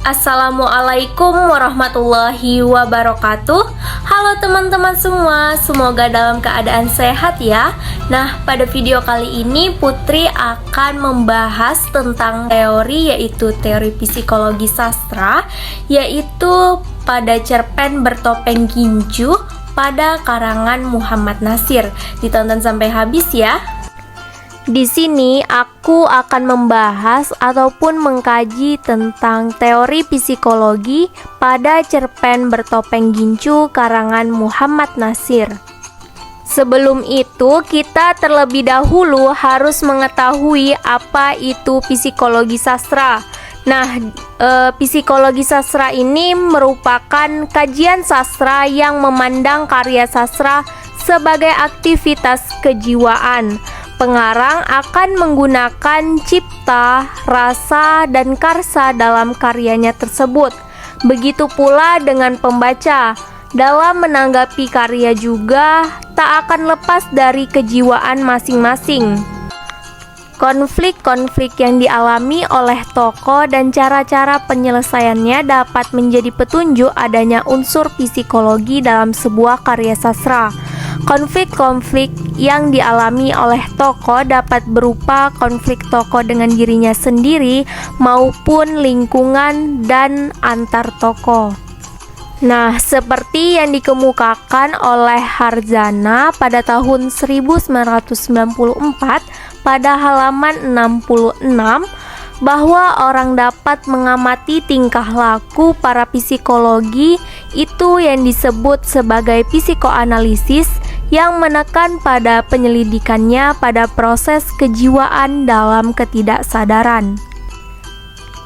Assalamualaikum warahmatullahi wabarakatuh. Halo teman-teman semua, semoga dalam keadaan sehat ya. Nah, pada video kali ini Putri akan membahas tentang teori, yaitu teori psikologi sastra, yaitu pada cerpen Bertopeng Ginju pada karangan Muhammad Natsir. Ditonton sampai habis ya. Di sini aku akan membahas ataupun mengkaji tentang teori psikologi pada cerpen Bertopeng Ginju karangan Muhammad Natsir. Sebelum itu, kita terlebih dahulu harus mengetahui apa itu psikologi sastra. Nah, psikologi sastra ini merupakan kajian sastra yang memandang karya sastra sebagai aktivitas kejiwaan. Pengarang akan menggunakan cipta, rasa, dan karsa dalam karyanya tersebut. Begitu pula dengan pembaca. Dalam menanggapi karya juga tak akan lepas dari kejiwaan masing-masing. Konflik-konflik yang dialami oleh tokoh dan cara-cara penyelesaiannya dapat menjadi petunjuk adanya unsur psikologi dalam sebuah karya sastra. Konflik-konflik yang dialami oleh tokoh dapat berupa konflik tokoh dengan dirinya sendiri maupun lingkungan dan antar tokoh. Nah, seperti yang dikemukakan oleh Harzana pada tahun 1994 pada halaman 66, bahwa orang dapat mengamati tingkah laku para psikologi itu yang disebut sebagai psikoanalisis, yang menekan pada penyelidikannya pada proses kejiwaan dalam ketidaksadaran.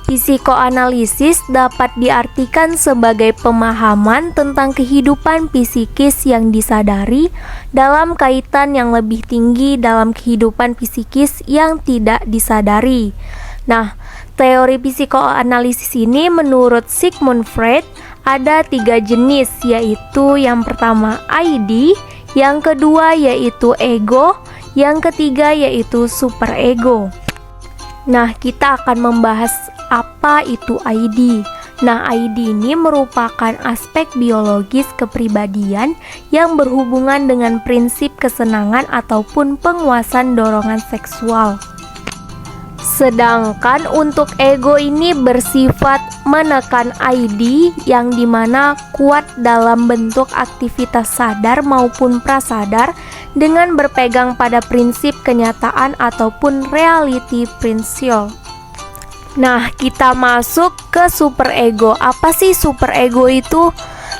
Psikoanalisis dapat diartikan sebagai pemahaman tentang kehidupan psikis yang disadari dalam kaitan yang lebih tinggi dalam kehidupan psikis yang tidak disadari. Nah, teori psikoanalisis ini menurut Sigmund Freud ada 3 jenis, yaitu yang pertama ID, yang kedua yaitu ego, yang ketiga yaitu superego. Nah, kita akan membahas apa itu ID. Nah, ID ini merupakan aspek biologis kepribadian yang berhubungan dengan prinsip kesenangan ataupun penguasaan dorongan seksual. Sedangkan untuk ego ini bersifat menekan ID, yang dimana kuat dalam bentuk aktivitas sadar maupun prasadar dengan berpegang pada prinsip kenyataan ataupun reality principle. Nah, kita masuk ke superego. Apa sih superego itu?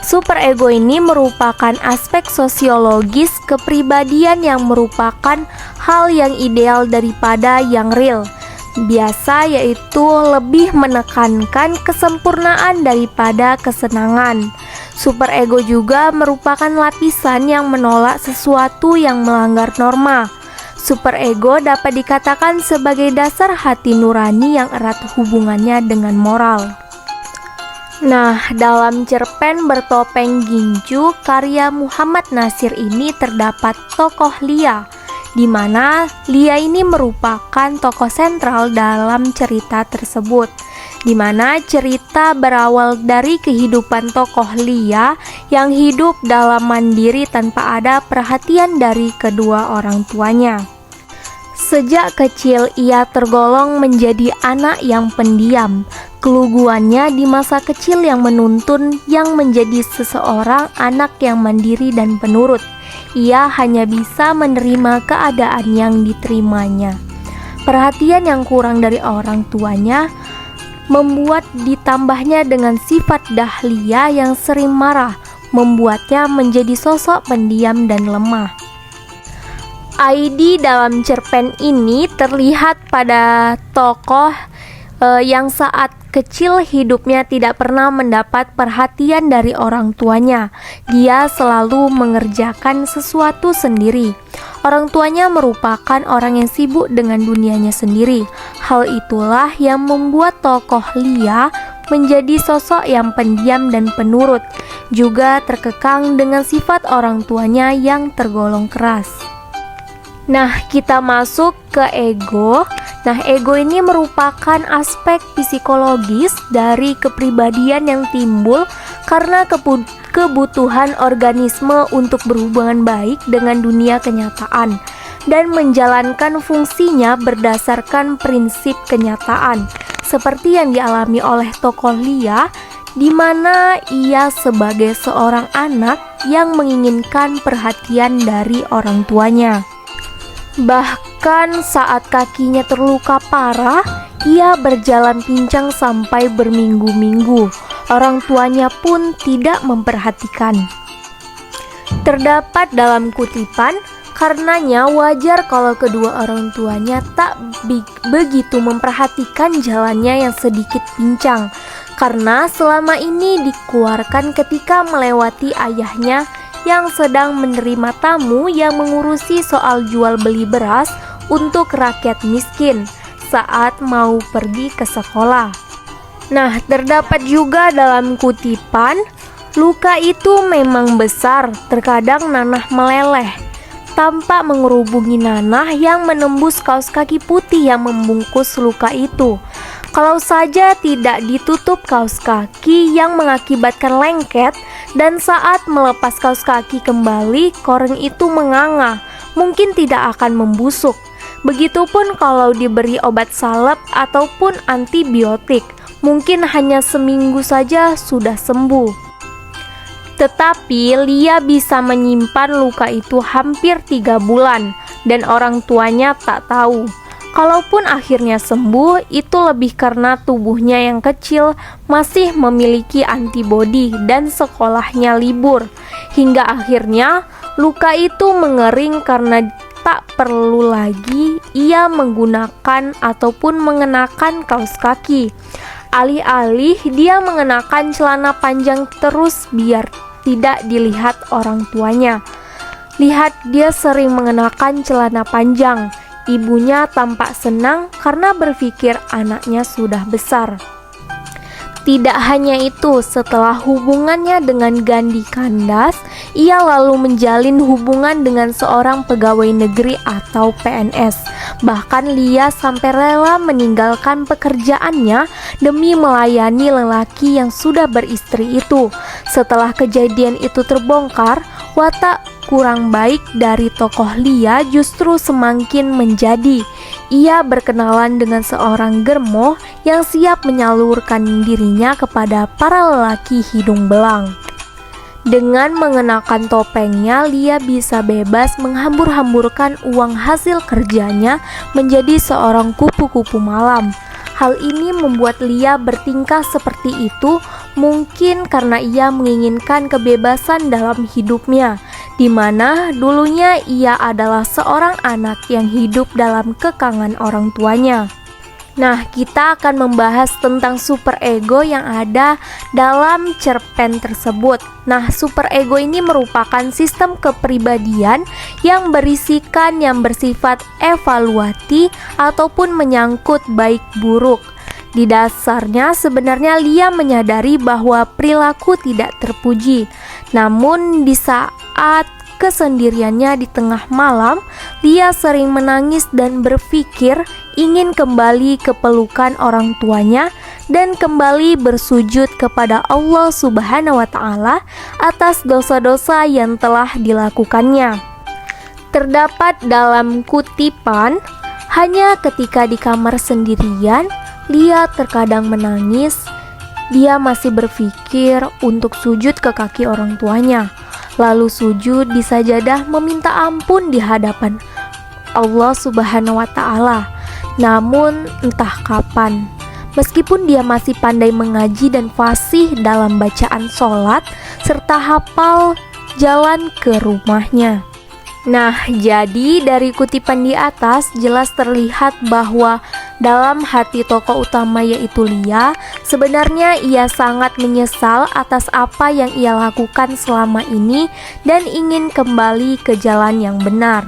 Superego ini merupakan aspek sosiologis kepribadian yang merupakan hal yang ideal daripada yang real. Biasa yaitu lebih menekankan kesempurnaan daripada kesenangan. Superego juga merupakan lapisan yang menolak sesuatu yang melanggar norma. Superego dapat dikatakan sebagai dasar hati nurani yang erat hubungannya dengan moral. Nah, dalam cerpen Bertopeng Ginju karya Muhammad Natsir ini terdapat tokoh Lia, di mana Lia ini merupakan tokoh sentral dalam cerita tersebut, di mana cerita berawal dari kehidupan tokoh Lia yang hidup dalam mandiri tanpa ada perhatian dari kedua orang tuanya. Sejak kecil ia tergolong menjadi anak yang pendiam. Keluguannya di masa kecil yang menuntun yang menjadi seseorang anak yang mandiri dan penurut. Ia hanya bisa menerima keadaan yang diterimanya. Perhatian yang kurang dari orang tuanya membuat ditambahnya dengan sifat dahlia yang sering marah, membuatnya menjadi sosok pendiam dan lemah. ID dalam cerpen ini terlihat pada tokoh yang saat kecil hidupnya tidak pernah mendapat perhatian dari orang tuanya. Dia selalu mengerjakan sesuatu sendiri. Orang tuanya merupakan orang yang sibuk dengan dunianya sendiri. Hal itulah yang membuat tokoh Lia menjadi sosok yang pendiam dan penurut, juga terkekang dengan sifat orang tuanya yang tergolong keras. Nah, kita masuk ke ego. Nah, ego ini merupakan aspek psikologis dari kepribadian yang timbul karena kebutuhan organisme untuk berhubungan baik dengan dunia kenyataan dan menjalankan fungsinya berdasarkan prinsip kenyataan, seperti yang dialami oleh tokoh Lia, di mana ia sebagai seorang anak yang menginginkan perhatian dari orang tuanya. Bahkan saat kakinya terluka parah, ia berjalan pincang sampai berminggu-minggu. Orang tuanya pun tidak memperhatikan. Terdapat dalam kutipan, karenanya wajar kalau kedua orang tuanya tak begitu memperhatikan jalannya yang sedikit pincang, karena selama ini dikeluarkan ketika melewati ayahnya yang sedang menerima tamu yang mengurusi soal jual beli beras untuk rakyat miskin saat mau pergi ke sekolah. Nah, terdapat juga dalam kutipan, luka itu memang besar, terkadang nanah meleleh, tampak mengerubungi nanah yang menembus kaos kaki putih yang membungkus luka itu. Kalau saja tidak ditutup kaos kaki yang mengakibatkan lengket, dan saat melepas kaos kaki kembali, koreng itu menganga, mungkin tidak akan membusuk. Begitupun kalau diberi obat salep ataupun antibiotik, mungkin hanya seminggu saja sudah sembuh. Tetapi Lia bisa menyimpan luka itu hampir 3 bulan, dan orang tuanya tak tahu. Kalaupun akhirnya sembuh, itu lebih karena tubuhnya yang kecil masih memiliki antibodi dan sekolahnya libur. Hingga akhirnya luka itu mengering karena tak perlu lagi ia menggunakan ataupun mengenakan kaos kaki. Alih-alih dia mengenakan celana panjang terus biar tidak dilihat orang tuanya. Lihat, dia sering mengenakan celana panjang. Ibunya tampak senang karena berpikir anaknya sudah besar. Tidak hanya itu, setelah hubungannya dengan Gandhi kandas, ia lalu menjalin hubungan dengan seorang pegawai negeri atau PNS. Bahkan Lia sampai rela meninggalkan pekerjaannya demi melayani lelaki yang sudah beristri itu. Setelah kejadian itu terbongkar, watak kurang baik dari tokoh Lia justru semakin menjadi. Ia berkenalan dengan seorang germo yang siap menyalurkan dirinya kepada para lelaki hidung belang. Dengan mengenakan topengnya, Lia bisa bebas menghambur-hamburkan uang hasil kerjanya menjadi seorang kupu-kupu malam. Hal ini membuat Lia bertingkah seperti itu mungkin karena ia menginginkan kebebasan dalam hidupnya, di mana dulunya ia adalah seorang anak yang hidup dalam kekangan orang tuanya. Nah, kita akan membahas tentang superego yang ada dalam cerpen tersebut. Nah, superego ini merupakan sistem kepribadian yang berisikan yang bersifat evaluasi ataupun menyangkut baik buruk. Di dasarnya sebenarnya Lia menyadari bahwa perilaku tidak terpuji. Namun di saat kesendiriannya di tengah malam, Lia sering menangis dan berpikir ingin kembali ke pelukan orang tuanya dan kembali bersujud kepada Allah Subhanahu wa Ta'ala atas dosa-dosa yang telah dilakukannya. Terdapat dalam kutipan, hanya ketika di kamar sendirian, Lia terkadang menangis. Dia masih berpikir untuk sujud ke kaki orang tuanya, lalu sujud di sajadah meminta ampun di hadapan Allah Subhanahu wa Ta'ala. Namun entah kapan, meskipun dia masih pandai mengaji dan fasih dalam bacaan sholat serta hafal jalan ke rumahnya. Nah, jadi dari kutipan di atas jelas terlihat bahwa dalam hati tokoh utama yaitu Lia, sebenarnya ia sangat menyesal atas apa yang ia lakukan selama ini dan ingin kembali ke jalan yang benar.